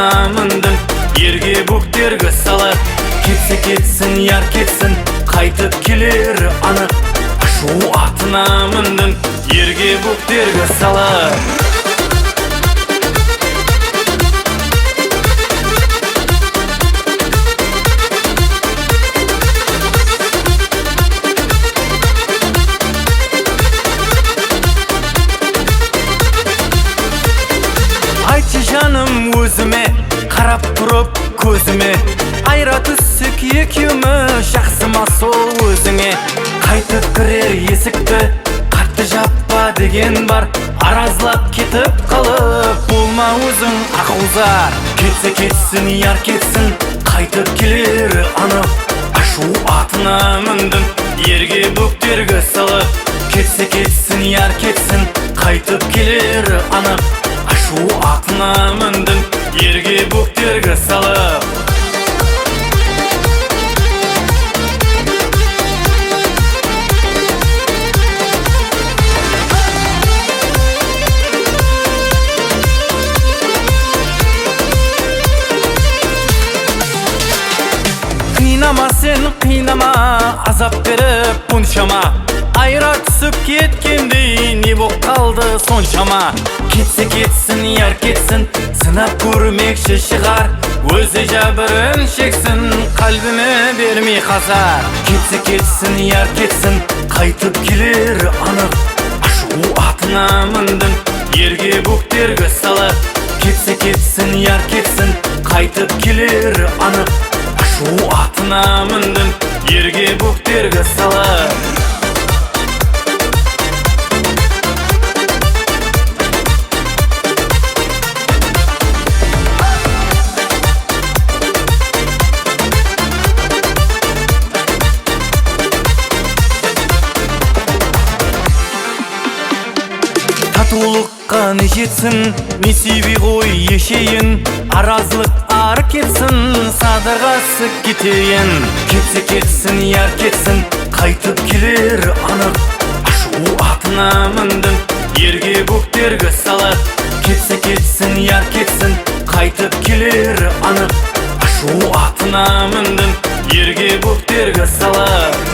атына міндім, ерге бөктергі салып. Кетсе кетсін, яр кетсін, қайтып келер анық. Ашу атына міндім, ерге бөктергі салып. Айтшы жаным өзіме, қарап тұрып көзіме, айра түссек екеуміз, жақсы ма сол өзіңе? Қайтып кірер есікті қатты жаппа деген бар, аразлап кетіп қалып болма өзің ақылзар. Кетсе кетсін, яр кетсін, қайтып келер анық. Ашу атына міндім, ерге бөктергі салып. Кетсе кетсін, яр кетсін, қайтып келер анық. Ашу атына міндім, ерге бөктергі салып. Қинама сен, қинама, азап беріп бұншама. Айра түсіп кеткендей не боп қалды соншама. Кетсе кетсін, яр кетсін, сынап көрмекші шығар. Өзі жәбірін шексін, қалбіме бермей қазар. Кетсе кетсін, яр кетсін, қайтып келер анық. Ашу атына міндім, ерге бөктергі салып. Кетсе кетсін, яр кетсін, қайтып келер анық. Ашу атына міндім, ерге бөктергі салып. Татулыққа не жетсін, не себей ғой ешейін. Аразлық ары кетсін, садырғасы кетейін. Кетсе кетсін, яр кетсін, қайтып келер анық. Ашу атына міндім, ерге бөктергі салып. Кетсе кетсін, яр кетсін, қайтып келер анық. Ашу атына міндім, ерге бөктергі салып.